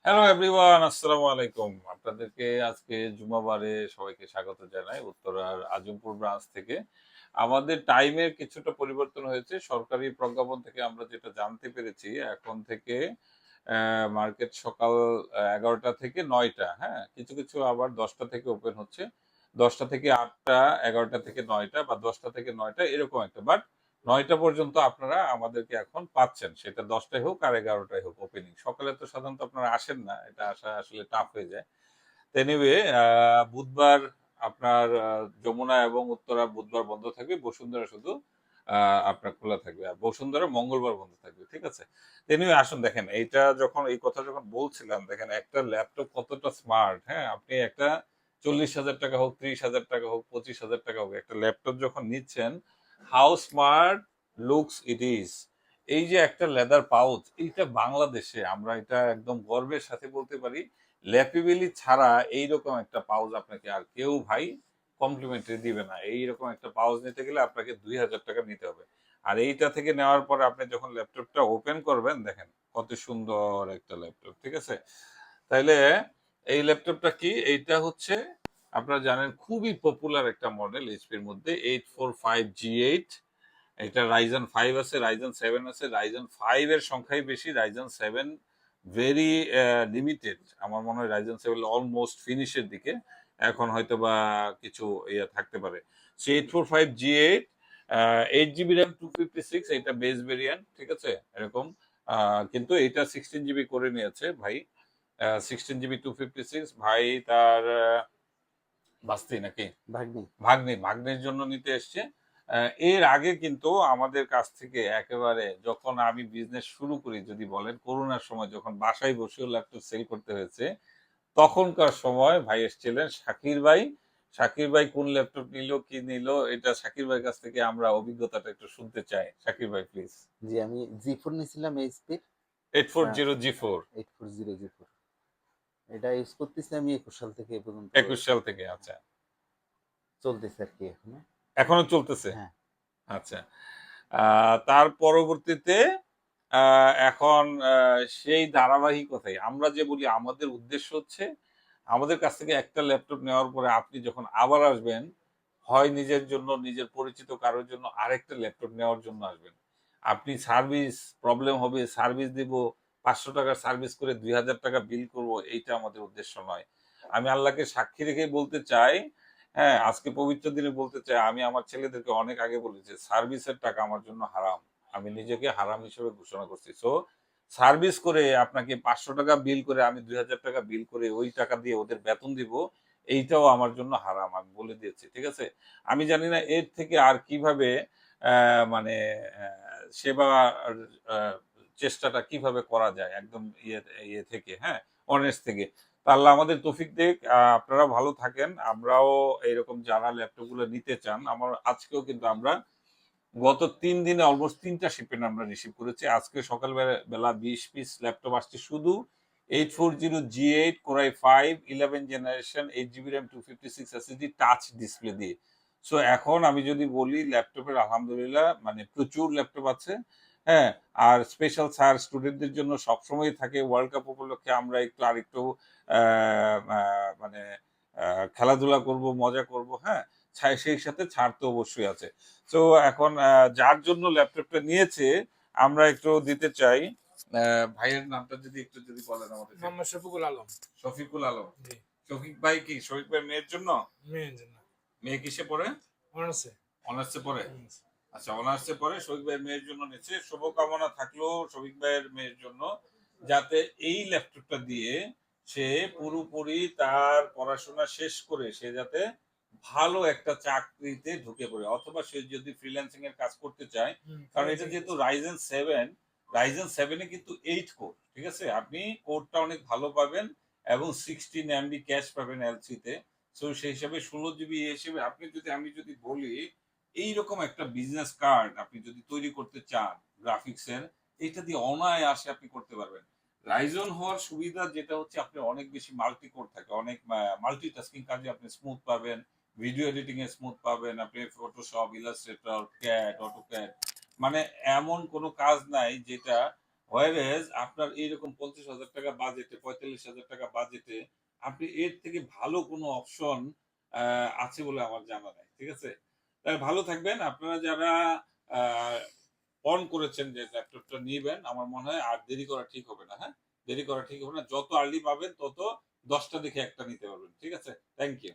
Hello everyone, আসসালামু আলাইকুম। আপনাদেরকে আজকে জুমাবারে সবাইকে স্বাগত জানাই উত্তরার আজমপুর ব্রাঞ্চ থেকে। আমাদের টাইমের কিছুটা পরিবর্তন হয়েছে। সরকারি প্রজ্ঞাপন থেকে আমরা যেটা জানতে পেরেছি, এখন থেকে মার্কেট সকাল ১১টা থেকে ৯টা, হ্যাঁ? কিছু, কিছু আবার ১০টা থেকে ওপেন হচ্ছে। ১০টা থেকে ৮টা, ১১টা থেকে ৯টা বা ১০টা থেকে ৯টা এরকম একটা। বাট ৯টা পর্যন্ত আপনারা আমাদেরকে এখন পাচ্ছেন। সেটা ১০টায় হোক আর ১১টায় হোক ওপেনিং। সকালে তো সাধারণত আপনারা আসেন না। এটা আসা আসলে টাফ হয়ে যায়। তো এনিওয়ে বুধবার আপনার যমুনা এবং উত্তরা বুধবার বন্ধ থাকবে। বসুন্ধরা শুধু আপনার খোলা থাকবে। আর বসুন্ধরা মঙ্গলবার বন্ধ থাকবে। ঠিক আছে? তো এনিওয়ে আসুন দেখেন এইটা যখন এই কথা যখন বলছিলাম দেখেন একটা ল্যাপটপ কতটা স্মার্ট, হ্যাঁ? আপনি একটা ৳৪০,০০০ হোক, ৳৩০,০০০ হোক, ৳২৫,০০০ হোক একটা ল্যাপটপ যখন নিচ্ছেন, how smart looks it is. এই যে একটা লেদার পাউচ এইটা বাংলাদেশে আমরা এটা একদম গর্বের সাথে বলতে পারি ল্যাপিবেলি ছাড়া এইরকম একটা পাউচ আপনাকে আর কেউ ভাই কমপ্লিমেন্টারি দিবে না। এইরকম একটা পাউচ নিতে গেলে আপনাকে ৳২,০০০ নিতে হবে। আর এইটা থেকে নেওয়ার পরে আপনি যখন ল্যাপটপটা ওপেন করবেন দেখেন কত সুন্দর একটা ল্যাপটপ। ঠিক আছে? তাইলে এই ল্যাপটপটা কি? এইটা হচ্ছে আপনারা জানেন খুবই পপুলার একটা মডেল এইচপির মধ্যে 845G8। এটা রাইজেন 5 আছে, রাইজেন 7 আছে, রাইজেন 5 এর সংখ্যাই বেশি, রাইজেন 7 ভেরি লিমিটেড। আমার মনে হয় রাইজেন 7 অলমোস্ট ফিনিশের দিকে। এখন হয়তো বা কিছু ইয়ে থাকতে পারে। সে 845G8 8 জিবি র্যাম 256 এটা বেস ভেরিয়েন্ট, ঠিক আছে? এরকম কিন্তু এটা 16 জিবি করে নিয়েছে ভাই। 16 জিবি 256 ভাই তার বাস্তি নাকি ভাগ্নি। ভাগ্নির জন্য নিতে এসছে। এর আগে কিন্তু আমাদের কাছ থেকে একেবারে যখন আমি বিজনেস শুরু করি যদি বলেন করোনার সময় যখন বাসায় বসেও ল্যাপটপ সেল করতে হয়েছে তখনকার সময় ভাই এসেছিলেন শাকির ভাই। শাকির ভাই কোন ল্যাপটপ নিল কি নিল এটা শাকির ভাইয়ের কাছ থেকে আমরা অভিজ্ঞতাটা একটু শুনতে চাই। শাকির ভাই প্লিজ। জি, আমি জি4 নিয়েছিলাম এইচপির। Eight four zero G four 840 জি4। এটা ইউজ করতেছি আমি 21 সাল থেকে এ পর্যন্ত। 21 সাল থেকে, আচ্ছা। চলতেছে আর কি এখনো। এখনো চলতেছে? হ্যাঁ। আচ্ছা। তার পরবর্তীতে এখন সেই ধারাবাহিকতায় আমরা যে বলি আমাদের উদ্দেশ্য হচ্ছে আমাদের কাছ থেকে একটা ল্যাপটপ নেওয়ার পরে আপনি যখন আবার আসবেন হয় নিজের জন্য নিজের পরিচিত কারোর জন্য আরেকটা ল্যাপটপ নেওয়ার জন্য আসবেন। আপনি সার্ভিস প্রবলেম হবে, সার্ভিস দিব, ৳৫০০ সার্ভিস করে ৳২,০০০ বিল করব এইটা আমাদের উদ্দেশ্য নয়। আমি আল্লাহকে সাক্ষী রেখে বলতে চাই, হ্যাঁ, আজকে পবিত্র দিনে বলতে চাই আমি আমার ছেলেদেরকে অনেক আগে বলেছি সার্ভিসের টাকা আমার জন্য হারাম। আমি নিজেকে হারাম হিসেবে ঘোষণা করছি। সো সার্ভিস করে আপনাকে ৳৫০০ বিল করে আমি ৳২,০০০ বিল করে ওই টাকা দিয়ে ওদের বেতন দিব, এইটাও আমার জন্য হারাম। আমি বলে দিয়েছি। ঠিক আছে? আমি জানি না এর থেকে আর কিভাবে মানে অ্যা সেবা আর আ চেষ্টাটা কিভাবে করা যায় একদম ইয়ে থেকে, হ্যাঁ? অনেস্ট থেকে। তো আল্লাহ আমাদের তৌফিক দিক। আপনারা ভালো থাকেন। আমরাও এইরকম যারা ল্যাপটপ গুলো নিতে চান, আমার আজকেও কিন্তু আমরা গত ৩ দিনে অলমোস্ট ৩ টা শিপমেন্ট আমরা রিসিভ করেছি। আজকে সকাল বেলা ২০ পিস ল্যাপটপ আসছে শুধু 840G8 Core i5 11 generation 8 GB RAM 256 SSD touch display দিয়ে। সো এখন আমি যদি বলি ল্যাপটপের আলহামদুলিল্লাহ মানে প্রচুর ল্যাপটপ আছে। হ্যাঁ? আর স্পেশাল ছাড় স্টুডেন্টদের জন্য সবসময়ই থাকে। ওয়ার্ল্ড কাপ উপলক্ষে আমরা একটু আরেকটু আ আ মানে আ খেলাধুলা করব, মজা করব, হ্যাঁ? সেই সাথে ছাড় তো অবশ্যই আছে। তো এখন যার জন্য ল্যাপটপটা নিয়েছে আমরা একটু দিতে চাই। ভাইয়ের নামটা যদি বলেন আমাদেরকে। মোহাম্মদ শফিকুল আলম। শফিকুল আলম। জি। শফিক ভাই কি শফিক ভাই মেয়ের জন্য? মেয়ের জন্য। মেয়ে কিসে পড়ে? অনার্সে। অনার্সে পড়ে? হুম। আচ্ছা, অনার্সে পড়ে শফিক ভাইয়ের মেয়ের জন্য নিচ্ছে। শুভকামনা থাকলো শফিক ভাইয়ের মেয়ের জন্য যাতে এই ল্যাপটপটা দিয়ে সে পুরোপুরি তার পড়াশোনা শেষ করে সে যাতে ভালো একটা চাকরিতে ঢুকে পড়ে অথবা সে যদি ফ্রিল্যান্সিং এর কাজ করতে চায়, কারণ এটা যেহেতু রাইজেন 7 এ কিন্তু 8 কোর, ঠিক আছে? আপনি কোরটা অনেক ভালো পাবেন এবং 16 MB ক্যাশ পাবেন এল3 তে। সো সেই হিসাবে 16 জিবি হিসেবে আপনি যদি আমি যদি বলি এইরকম একটা বিজনেস কার্ড আপনি যদি তৈরি করতে চান গ্রাফিক্সের, এইটা দিয়ে অনায়াসে আপনি করতে পারবেন। রাইজন হওয়ার সুবিধা যেটা হচ্ছে আপনি অনেক বেশি মাল্টি কোর থাকে, অনেক মাল্টিটাস্কিং কাজে আপনি স্মুথ পাবেন, ভিডিও এডিটিং এ স্মুথ পাবেন, আপনি ফটোশপ, ইলাস্ট্রেটর, ক্যাড, অটোক্যাড মানে এমন কোনো কাজ নাই যেটা ওয়ারেস আপনার এইরকম 50,000 টাকা বাজেটে 45,000 টাকা বাজেটে আপনি এর থেকে ভালো কোনো অপশন আছে বলে আমার জানা নাই, ঠিক আছে? তাই ভালো থাকবেন আপনারা যারা অন করেছেন যে ল্যাপটপটা নিবেন, আমার মনে হয় আর দেরি করা ঠিক হবে না। হ্যাঁ, দেরি করা ঠিক হবে না, যত আর্লি পাবেন তত 10টা দেখে একটা নিতে পারবেন, ঠিক আছে? Thank you.